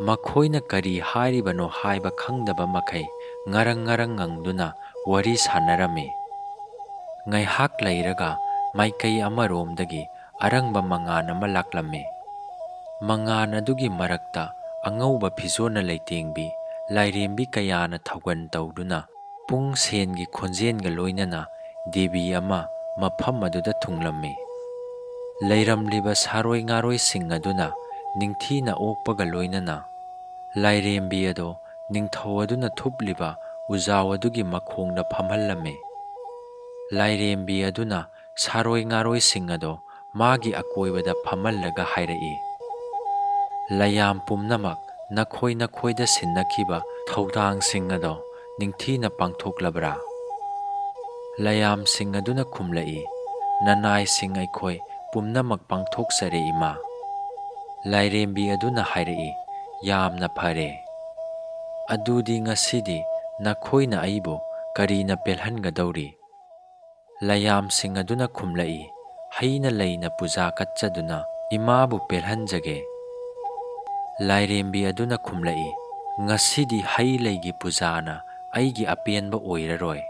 ꯃꯈꯣꯏꯅ ꯀꯔꯤ ꯍꯥꯏꯔꯤꯕꯅꯣ ꯍꯥꯏꯕ ꯈꯪꯗꯕ ꯃꯈꯩ ꯉꯔꯪ ꯉꯔꯪ ꯉꯪꯗꯨꯅ ꯋꯥꯔꯤ ꯁꯥꯟꯅꯔꯝꯃꯤ꯫ ꯉꯥꯏꯍꯥꯛ ꯂꯩꯔꯒ ꯃꯥꯏꯀꯩ ꯑꯃꯔꯣꯝꯗꯒꯤ ꯑꯔꯪꯕ ꯃꯉꯥꯟ ꯑꯃ ꯂꯥꯛꯂꯝꯃꯤ꯫ ꯃꯉꯥꯟ ꯑꯗꯨꯒꯤ ꯃꯔꯛꯇ ꯑꯉꯧꯕ ꯐꯤꯖꯣꯜꯅ ꯂꯩꯇꯦꯡꯕꯤ ꯂꯥꯏꯔꯦꯝꯕꯤ ꯀꯌꯥꯅ ꯊꯧꯒꯜ ꯇꯧꯗꯨꯅ ꯄꯨꯡ ꯁꯦꯟꯒꯤ ꯈꯣꯟꯖꯦꯜꯒ ꯂꯣꯏꯅꯅ ꯗꯦꯕꯤ ꯑꯃ ꯃꯐꯝ ꯑꯗꯨꯗ ꯊꯨꯡꯂꯝꯃꯤ꯫ ꯂꯩꯔꯝꯂꯤꯕ ꯁꯥꯔꯣꯏ ꯉꯥꯔꯣꯏꯁꯤꯡ ꯑꯗꯨꯅ ꯅꯤꯡꯊꯤꯅ ꯑꯣꯛꯄꯒ ꯂꯣꯏꯅꯅ ꯂꯥꯏꯔꯦꯝꯕꯤ ꯑꯗꯣ ꯅꯤꯡꯊꯧ ꯑꯗꯨꯅ ꯊꯨꯞꯂꯤꯕ ꯎꯖꯥꯎ ꯑꯗꯨꯒꯤ ꯃꯈꯣꯡꯗ ꯐꯝꯍꯜꯂꯝꯃꯤ꯫ ꯂꯥꯏꯔꯦꯝꯕꯤ ꯑꯗꯨꯅ ꯁꯥꯔꯣꯏ ꯉꯥꯔꯣꯏꯁꯤꯡ ꯑꯗꯣ ꯃꯥꯒꯤ ꯑꯀꯣꯏꯕꯗ ꯐꯝꯍꯜꯂꯒ ꯍꯥꯏꯔꯛꯏ, ꯂꯩꯌꯥꯝ ꯄꯨꯝꯅꯃꯛ ꯅꯈꯣꯏ ꯅꯈꯣꯏꯗ ꯁꯤꯟꯅꯈꯤꯕ ꯊꯧꯗꯥꯡꯁꯤꯡ ꯑꯗꯣ ꯅꯤꯡꯊꯤꯅ ꯄꯥꯡꯊꯣꯛꯂꯕ꯭ꯔꯥ? ꯂꯩꯌꯥꯝꯁꯤꯡ ꯑꯗꯨꯅ ꯈꯨꯝꯂꯛꯏ, ꯅꯅꯥꯏꯁꯤꯡ ꯑꯩꯈꯣꯏ ꯄꯨꯝꯅꯃꯛ ꯄꯥꯡꯊꯣꯛꯆꯔꯦ ꯏꯃꯥ꯫ ꯂꯥꯏꯔꯦꯝꯕꯤ ꯑꯗꯨꯅ ꯍꯥꯏꯔꯛꯏ, ꯌꯥꯝꯅ ꯐꯔꯦ꯫ ꯑꯗꯨꯗꯤ ꯉꯁꯤꯗꯤ ꯅꯈꯣꯏꯅ ꯑꯩꯕꯨ ꯀꯔꯤꯅ ꯄꯦꯜꯍꯟꯒꯗꯧꯔꯤ? ꯂꯩꯌꯥꯝꯁꯤꯡ ꯑꯗꯨꯅ ꯈꯨꯝꯂꯛꯏ, ꯍꯩꯅ ꯂꯩꯅ ꯄꯨꯖꯥ ꯀꯠꯆꯗꯨꯅ ꯏꯃꯥꯕꯨ ꯄꯦꯜꯍꯟꯖꯒꯦ꯫ ꯂꯥꯏꯔꯦꯝꯕꯤ ꯑꯗꯨꯅ ꯈꯨꯝꯂꯛꯏ, ꯉꯁꯤꯗꯤ ꯍꯩ ꯂꯩꯒꯤ ꯄꯨꯖꯥꯅ ꯑꯩꯒꯤ ꯑꯄꯦꯟꯕ ꯑꯣꯏꯔꯔꯣꯏ꯫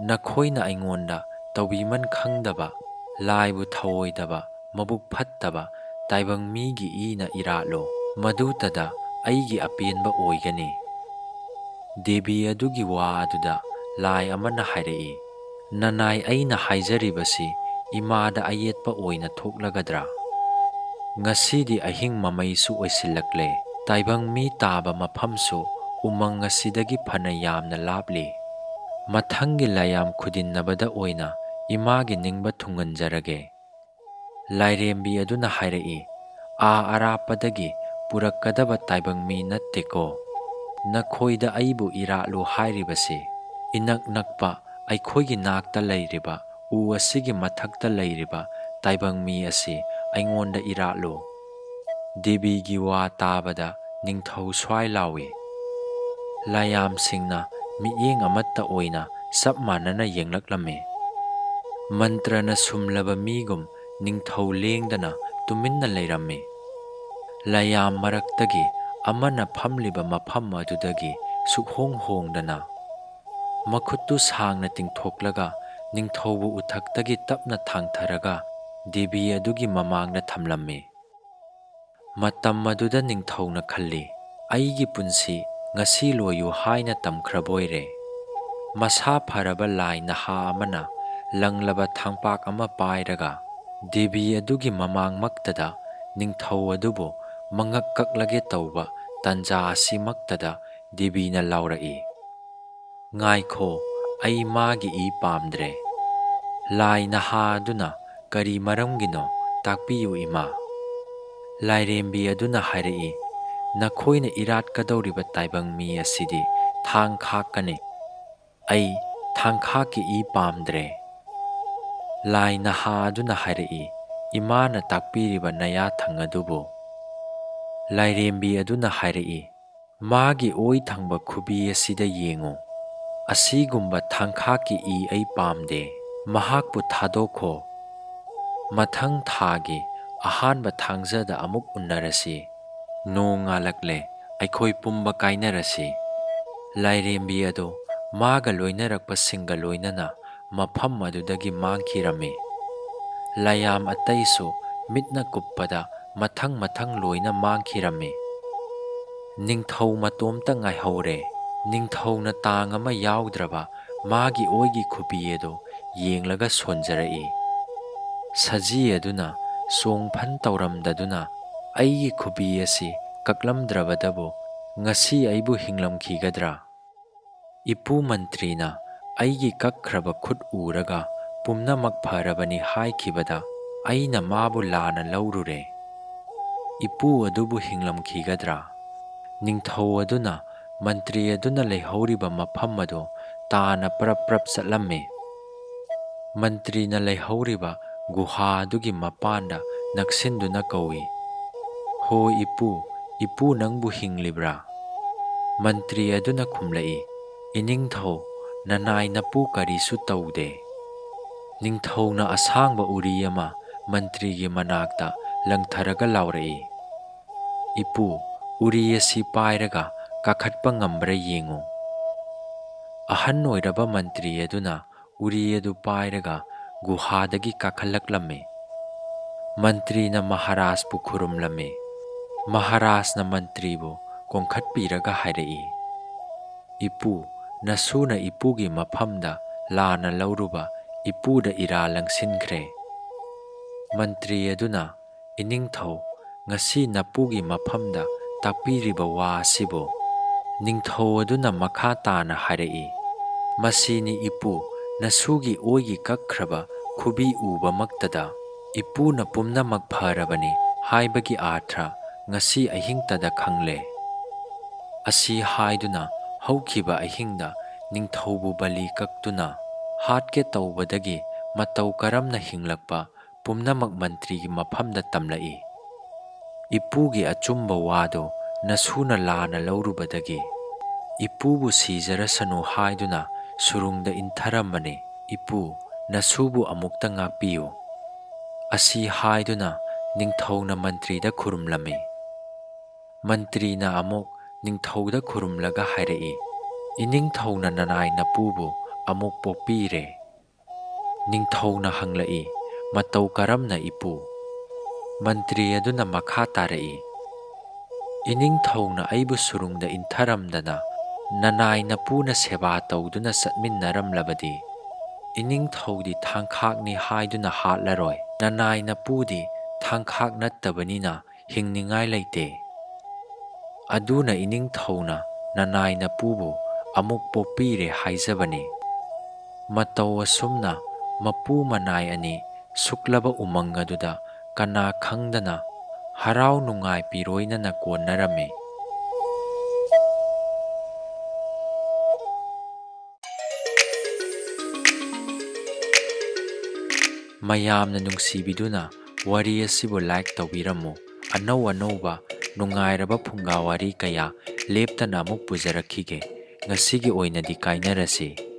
ꯅꯈꯣꯏꯅ ꯑꯩꯉꯣꯟꯗ ꯇꯧꯕꯤꯃꯟ ꯈꯪꯗꯕ, ꯂꯥꯏꯕꯨ ꯊꯧꯑꯣꯏꯗꯕ, ꯃꯕꯨꯛ ꯐꯠꯇꯕ ꯇꯥꯏꯕꯪ ꯃꯤꯒꯤ ꯏꯅ ꯏꯔꯥꯠꯂꯣ, ꯃꯗꯨꯇꯗ ꯑꯩꯒꯤ ꯑꯄꯦꯟꯕ ꯑꯣꯏꯒꯅꯤ꯫ ꯗꯦꯕꯤ ꯑꯗꯨꯒꯤ ꯋꯥ ꯑꯗꯨꯗ ꯂꯥꯏ ꯑꯃꯅ ꯍꯥꯏꯔꯛꯏ, ꯅꯅꯥꯏ ꯑꯩꯅ ꯍꯥꯏꯖꯔꯤꯕꯁꯤ ꯏꯃꯥꯗ ꯑꯌꯦꯠꯄ ꯑꯣꯏꯅ ꯊꯣꯛꯂꯒꯗ꯭ꯔꯥ? ꯉꯁꯤꯗꯤ ꯑꯍꯤꯡ ꯃꯃꯩꯁꯨ ꯑꯣꯏꯁꯤꯜꯂꯛꯂꯦ, ꯇꯥꯏꯕꯪ ꯃꯤ ꯇꯥꯕ ꯃꯐꯝꯁꯨ ꯎꯃꯪ ꯑꯁꯤꯗꯒꯤ ꯐꯅ ꯌꯥꯝꯅ ꯂꯥꯞꯂꯤ꯫ ꯃꯊꯪꯒꯤ ꯂꯥꯏꯌꯥꯝ ꯈꯨꯗꯤꯟꯅꯕꯗ ꯑꯣꯏꯅ ꯏꯃꯥꯒꯤ ꯅꯤꯡꯕ ꯊꯨꯡꯍꯟꯖꯔꯒꯦ꯫ ꯂꯥꯏꯔꯦꯝꯕꯤ ꯑꯗꯨꯅ ꯍꯥꯏꯔꯛꯏ, ꯑꯔꯥꯞꯄꯗꯒꯤ ꯄꯨꯔꯛꯀꯗꯕ ꯇꯥꯏꯕꯪ ꯃꯤ ꯅꯠꯇꯦꯀꯣ, ꯅꯈꯣꯏꯗ ꯑꯩꯕꯨ ꯏꯔꯥꯠꯂꯨ ꯍꯥꯏꯔꯤꯕꯁꯤ ꯏꯅꯛ ꯅꯛꯄ ꯑꯩꯈꯣꯏꯒꯤ ꯅꯥꯛꯇ ꯂꯩꯔꯤꯕ ꯎ ꯑꯁꯤꯒꯤ ꯃꯊꯛꯇ ꯂꯩꯔꯤꯕ ꯇꯥꯏꯕꯪ ꯃꯤ ꯑꯁꯤ ꯑꯩꯉꯣꯟꯗ ꯏꯔꯥꯠꯂꯨ꯫ ꯗꯦꯕꯤꯒꯤ ꯋꯥ ꯇꯥꯕꯗ ꯅꯤꯡꯊꯧ ꯁ꯭ꯋꯥꯏ ꯂꯥꯎꯏ꯫ ꯂꯥꯏꯌꯥꯝꯁꯤꯡꯅ ꯃꯤꯠꯌꯦꯡ ꯑꯃꯠꯇ ꯑꯣꯏꯅ ꯆꯞ ꯃꯥꯟꯅꯅ ꯌꯦꯡꯂꯛꯂꯝꯃꯤ꯫ ꯃꯟꯇ꯭ꯔꯅ ꯁꯨꯝꯂꯕ ꯃꯤꯒꯨꯝ ꯅꯤꯡꯊꯧ ꯂꯦꯡꯗꯅ ꯇꯨꯃꯤꯟꯅ ꯂꯩꯔꯝꯃꯤ꯫ ꯂꯥꯏꯌꯥꯝ ꯃꯔꯛꯇꯒꯤ ꯑꯃꯅ ꯐꯝꯂꯤꯕ ꯃꯐꯝ ꯑꯗꯨꯗꯒꯤ ꯁꯨꯛꯍꯣꯡ ꯍꯣꯡꯗꯅ ꯃꯈꯨꯠꯇꯨ ꯁꯥꯡꯅ ꯇꯤꯡꯊꯣꯛꯂꯒ ꯅꯤꯡꯊꯧꯕꯨ ꯎꯊꯛꯇꯒꯤ ꯇꯞꯅ ꯊꯥꯡꯊꯔꯒ ꯗꯦꯕꯤ ꯑꯗꯨꯒꯤ ꯃꯃꯥꯡꯗ ꯊꯝꯂꯝꯃꯤ꯫ ꯃꯇꯝ ꯑꯗꯨꯗ ꯅꯤꯡꯊꯧꯅ ꯈꯜꯂꯤ, ꯑꯩꯒꯤ ꯄꯨꯟꯁꯤ ꯉꯁꯤ ꯂꯣꯏꯌꯨ ꯍꯥꯏꯅ ꯇꯝꯈ꯭ꯔꯕꯣꯏꯔꯦ꯫ ꯃꯁꯥ ꯐꯔꯕ ꯂꯥꯏ ꯅꯍꯥ ꯑꯃꯅ ꯂꯪꯂꯕ ꯊꯥꯡꯄꯥꯛ ꯑꯃ ꯄꯥꯏꯔꯒ ꯗꯦꯕꯤ ꯑꯗꯨꯒꯤ ꯃꯃꯥꯡꯃꯛꯇꯗ ꯅꯤꯡꯊꯧ ꯑꯗꯨꯕꯨ ꯃꯉꯛ ꯀꯛꯂꯒꯦ ꯇꯧꯕ ꯇꯥꯟꯖꯥ ꯑꯁꯤꯃꯛꯇꯗ ꯗꯦꯕꯤꯅ ꯂꯥꯎꯔꯛꯏ, ꯉꯥꯏꯈꯣ, ꯑꯩ ꯃꯥꯒꯤ ꯏ ꯄꯥꯝꯗ꯭ꯔꯦ꯫ ꯂꯥꯏ ꯅꯍꯥ ꯑꯗꯨꯅ, ꯀꯔꯤ ꯃꯔꯝꯒꯤꯅꯣ ꯇꯥꯛꯄꯤꯌꯨ ꯏꯃꯥ꯫ ꯂꯥꯏꯔꯦꯝꯕꯤ ꯑꯗꯨꯅ ꯍꯥꯏꯔꯛꯏ, ꯅꯈꯣꯏꯅ ꯏꯔꯥꯠꯀꯗꯧꯔꯤꯕ ꯇꯥꯏꯕꯪ ꯃꯤ ꯑꯁꯤꯗꯤ ꯊꯥꯡ ꯈꯥꯛꯀꯅꯤ꯫ ꯑꯩ ꯊꯥꯡꯈꯥꯛꯀꯤ ꯏ ꯄꯥꯝꯗ꯭ꯔꯦ꯫ ꯂꯥꯏ ꯅꯍꯥ ꯑꯗꯨꯅ ꯍꯥꯏꯔꯛꯏ, ꯏꯃꯥꯅ ꯇꯥꯛꯄꯤꯔꯤꯕ ꯅꯌꯥꯊꯪ ꯑꯗꯨꯕꯨ꯫ ꯂꯥꯏꯔꯦꯝꯕꯤ ꯑꯗꯨꯅ ꯍꯥꯏꯔꯛꯏ, ꯃꯥꯒꯤ ꯑꯣꯏ ꯊꯪꯕ ꯈꯨꯕꯤ ꯑꯁꯤꯗ ꯌꯦꯡꯉꯨ, ꯑꯁꯤꯒꯨꯝꯕ ꯊꯥꯡꯈꯥꯛꯀꯤ ꯏ ꯑꯩ ꯄꯥꯝꯗꯦ, ꯃꯍꯥꯛꯄꯨ ꯊꯥꯗꯣꯛꯈꯣ꯫ ꯃꯊꯪ ꯊꯥꯒꯤ ꯑꯍꯥꯟꯕ ꯊꯥꯡꯖꯗ ꯑꯃꯨꯛ ꯎꯅꯔꯁꯤ꯫ ꯅꯣꯡ ꯉꯥꯜꯂꯛꯂꯦ, ꯑꯩꯈꯣꯏ ꯄꯨꯝꯕ ꯀꯥꯏꯅꯔꯁꯤ꯫ ꯂꯥꯏꯔꯦꯝꯕꯤ ꯑꯗꯨ ꯃꯥꯒ ꯂꯣꯏꯅꯔꯛꯄꯁꯤꯡꯒ ꯂꯣꯏꯅꯅ ꯃꯐꯝ ꯑꯗꯨꯗꯒꯤ ꯃꯥꯡꯈꯤꯔꯝꯃꯤ꯫ ꯂꯥꯏꯌꯥꯝ ꯑꯇꯩꯁꯨ ꯃꯤꯠꯅ ꯀꯨꯞꯄꯗ ꯃꯊꯪ ꯃꯊꯪ ꯂꯣꯏꯅ ꯃꯥꯡꯈꯤꯔꯝꯃꯤ꯫ ꯅꯤꯡꯊꯧ ꯃꯇꯣꯝꯇ ꯉꯥꯏꯍꯧꯔꯦ꯫ ꯅꯤꯡꯊꯧꯅ ꯇꯥꯡ ꯑꯃ ꯌꯥꯎꯗ꯭ꯔꯕ ꯃꯥꯒꯤ ꯑꯣꯏꯒꯤ ꯈꯨꯕꯤ ꯑꯗꯨ ꯌꯦꯡꯂꯒ ꯁꯣꯟꯖꯔꯛꯏ꯫ ꯁꯖꯤ ꯑꯗꯨꯅ ꯆꯣꯡꯐꯟ ꯇꯧꯔꯝꯗꯗꯨꯅ ꯑꯩꯒꯤ ꯈꯨꯕꯤ ꯑꯁꯤ ꯀꯛꯂꯝꯗ꯭ꯔꯕꯗꯕꯨ ꯉꯁꯤ ꯑꯩꯕꯨ ꯍꯤꯡꯂꯝꯈꯤꯒꯗ꯭ꯔꯥ? ꯏꯄꯨ ꯃꯟꯇ꯭ꯔꯤꯅ ꯑꯩꯒꯤ ꯀꯛꯈ꯭ꯔꯕ ꯈꯨꯠ ꯎꯔꯒ ꯄꯨꯝꯅꯃꯛ ꯐꯔꯕꯅꯤ ꯍꯥꯏꯈꯤꯕꯗ ꯑꯩꯅ ꯃꯥꯕꯨ ꯂꯥꯟꯅ ꯂꯧꯔꯨꯔꯦ꯫ ꯏꯄꯨ ꯑꯗꯨꯕꯨ ꯍꯤꯡꯂꯝꯈꯤꯒꯗ꯭ꯔꯥ? ꯅꯤꯡꯊꯧ ꯑꯗꯨꯅ ꯃꯟꯇ꯭ꯔꯤ ꯑꯗꯨꯅ ꯂꯩꯍꯧꯔꯤꯕ ꯃꯐꯝ ꯑꯗꯨ ꯇꯥꯅ ꯄ꯭ꯔꯞ ꯄ꯭ꯔꯞ ꯆꯠꯂꯝꯃꯤ꯫ ꯃꯟꯇ꯭ꯔꯤꯅ ꯂꯩꯍꯧꯔꯤꯕ ꯒꯨꯍꯥ ꯑꯗꯨꯒꯤ ꯃꯄꯥꯟꯗ ꯅꯛꯁꯤꯟꯗꯨꯅ ꯀꯧꯏ, ꯍꯣ ꯏꯄꯨ, ꯏꯄꯨ ꯅꯪꯕꯨ ꯍꯤꯡꯂꯤꯕ꯭ꯔꯥ? ꯃꯟꯇ꯭ꯔꯤ ꯑꯗꯨꯅ ꯈꯨꯝꯂꯛꯏ, ꯏꯅꯤꯡꯊꯧ, ꯅꯅꯥꯏ ꯅꯄꯨ ꯀꯔꯤꯁꯨ ꯇꯧꯗꯦ꯫ ꯅꯤꯡꯊꯧꯅ ꯑꯁꯥꯡꯕ ꯎꯔꯤ ꯑꯃ ꯃꯟꯇ꯭ꯔꯤꯒꯤ ꯃꯅꯥꯛꯇ ꯂꯪꯊꯔꯒ ꯂꯥꯎꯔꯛꯏ, ꯏꯄꯨ, ꯎꯔꯤ ꯑꯁꯤ ꯄꯥꯏꯔꯒ ꯀꯥꯈꯠꯄ ꯉꯝꯕ꯭ꯔꯥ ꯌꯦꯡꯉꯨ꯫ ꯑꯍꯟ ꯑꯣꯏꯔꯕ ꯃꯟꯇ꯭ꯔꯤ ꯑꯗꯨꯅ ꯎꯔꯤ ꯑꯗꯨ ꯄꯥꯏꯔꯒ ꯒꯨꯍꯥꯗꯒꯤ ꯀꯥꯈꯠꯂꯛꯂꯝꯃꯤ꯫ ꯃꯟꯇ꯭ꯔꯤꯅ ꯃꯍꯥꯔꯥꯖꯄꯨ ꯈꯨꯔꯨꯝꯂꯝꯃꯤ꯫ ꯃꯍꯥꯔꯥꯖꯅ ꯃꯟꯇ꯭ꯔꯤꯕꯨ ꯀꯣꯡꯈꯠꯄꯤꯔꯒ ꯍꯥꯏꯔꯛꯏ, ꯏꯄꯨ, ꯅꯁꯨꯅ ꯏꯄꯨꯒꯤ ꯃꯐꯝꯗ ꯂꯥꯟꯅ ꯂꯧꯔꯨꯕ ꯏꯄꯨꯗ ꯏꯔꯥꯜ ꯂꯪꯁꯤꯟꯈ꯭ꯔꯦ꯫ ꯃꯟꯇ꯭ꯔꯤ ꯑꯗꯨꯅ, ꯏꯅꯤꯡꯊꯧ, ꯉꯁꯤ ꯅꯄꯨꯒꯤ ꯃꯐꯝꯗ ꯇꯥꯛꯄꯤꯔꯤꯕ ꯋꯥ ꯑꯁꯤꯕꯨ꯫ ꯅꯤꯡꯊꯧ ꯑꯗꯨꯅ ꯃꯈꯥ ꯇꯥꯅ ꯍꯥꯏꯔꯛꯏ, ꯃꯁꯤꯅꯤ ꯏꯄꯨ, ꯅꯁꯨꯒꯤ ꯑꯣꯏꯒꯤ ꯀꯛꯈ꯭ꯔꯕ ꯈꯨꯕꯤ ꯎꯕꯃꯛꯇꯗ ꯏꯄꯨꯅ ꯄꯨꯝꯅꯃꯛ ꯐꯔꯕꯅꯤ ꯍꯥꯏꯕꯒꯤ ꯑꯥꯔꯊ ꯉꯁꯤ ꯑꯍꯤꯡꯇꯗ ꯈꯪꯂꯦ꯫ ꯑꯁꯤ ꯍꯥꯏꯗꯨꯅ ꯍꯧꯈꯤꯕ ꯑꯍꯤꯡꯗ ꯅꯤꯡꯊꯧꯕꯨ ꯕꯂꯤ ꯀꯛꯇꯨꯅ ꯍꯥꯠꯀꯦ ꯇꯧꯕꯗꯒꯤ ꯃꯇꯧ ꯀꯔꯝꯅ ꯍꯤꯡꯂꯛꯄ ꯄꯨꯝꯅꯃꯛ ꯃꯟꯇ꯭ꯔꯤꯒꯤ ꯃꯐꯝꯗ ꯇꯝꯂꯛꯏ꯫ ꯏꯄꯨꯒꯤ ꯑꯆꯨꯝꯕ ꯋꯥꯗꯨ ꯅꯁꯨꯅ ꯂꯥꯟꯅ ꯂꯧꯔꯨꯕꯗꯒꯤ ꯏꯄꯨꯕꯨ ꯁꯤꯖꯔꯁꯅꯨ ꯍꯥꯏꯗꯨꯅ ꯁꯨꯔꯨꯡꯗ ꯏꯟꯊꯔꯝꯕꯅꯤ꯫ ꯏꯄꯨ, ꯅꯁꯨꯕꯨ ꯑꯃꯨꯛꯇ ꯉꯥꯛꯄꯤꯌꯨ꯫ ꯑꯁꯤ ꯍꯥꯏꯗꯨꯅ ꯅꯤꯡꯊꯧꯅ ꯃꯟꯇ꯭ꯔꯤꯗ ꯈꯨꯔꯨꯝꯂꯝꯃꯤ꯫ ꯃꯟꯇ꯭ꯔꯤꯅ ꯑꯃꯨꯛ ꯅꯤꯡꯊꯧꯗ ꯈꯨꯔꯨꯝꯂꯒ ꯍꯥꯏꯔꯛꯏ, ꯏꯅꯤꯡꯊꯧꯅ ꯅꯅꯥꯏ ꯅꯄꯨꯕꯨ ꯑꯃꯨꯛ ꯄꯣꯛꯄꯤꯔꯦ꯫ ꯅꯤꯡꯊꯧꯅ ꯍꯪꯂꯛꯏ, ꯃꯇꯧ ꯀꯔꯝꯅ ꯏꯄꯨ? ꯃꯟꯇ꯭ꯔꯤ ꯑꯗꯨꯅ ꯃꯈꯥ ꯇꯥꯔꯛꯏ, ꯏꯅꯤꯡꯊꯧꯅ ꯑꯩꯕꯨ ꯁꯨꯔꯨꯡꯗ ꯏꯟꯊꯔꯝꯗꯅ ꯅꯅꯥꯏ ꯅꯄꯨꯅ ꯁꯦꯕꯥ ꯇꯧꯗꯨꯅ ꯆꯠꯃꯤꯟꯅꯔꯝꯂꯕꯗꯤ ꯏꯅꯤꯡꯊꯧꯗꯤ ꯊꯥꯡꯈꯥꯛꯅꯤ ꯍꯥꯏꯗꯨꯅ ꯍꯥꯠꯂꯔꯣꯏ꯫ ꯅꯅꯥꯏ ꯅꯄꯨꯗꯤ ꯊꯥꯡꯈꯥꯛ ꯅꯠꯇꯕꯅꯤꯅ ꯍꯤꯡꯅꯤꯡꯉꯥꯏ ꯂꯩꯇꯦ꯫ ꯑꯗꯨꯅ ꯏꯅꯤꯡꯊꯧꯅ ꯅꯅꯥꯏ ꯅꯄꯨꯕꯨ ꯑꯃꯨꯛ ꯄꯣꯛꯄꯤꯔꯦ ꯍꯥꯏꯖꯕꯅꯤ꯫ ꯃꯇꯧ ꯑꯁꯨꯝꯅ ꯃꯄꯨ ꯃꯅꯥꯏ ꯑꯅꯤ ꯁꯨꯛꯂꯕ ꯎꯃꯪ ꯑꯗꯨꯗ ꯀꯅꯥ ꯈꯪꯗꯅ ꯍꯔꯥꯎ ꯅꯨꯡꯉꯥꯏ ꯄꯤꯔꯣꯏꯅꯅ ꯀꯣꯟꯅꯔꯝꯃꯤ꯫ ꯃꯌꯥꯝꯅ ꯅꯨꯡꯁꯤꯕꯤꯗꯨꯅ ꯋꯥꯔꯤ ꯑꯁꯤꯕꯨ ꯂꯥꯏꯛ ꯇꯧꯕꯤꯔꯝꯃꯨ꯫ ꯑꯅꯧ ꯑꯅꯧꯕ ꯅꯨꯡꯉꯥꯏꯔꯕ ꯐꯨꯡꯒꯥ ꯋꯥꯔꯤ ꯀꯌꯥ ꯂꯦꯞꯇꯅ ꯑꯃꯨꯛ ꯄꯨꯖꯔꯛꯈꯤꯒꯦ꯫ ꯉꯁꯤꯒꯤ ꯑꯣꯏꯅꯗꯤ ꯀꯥꯏꯅꯔꯁꯤ꯫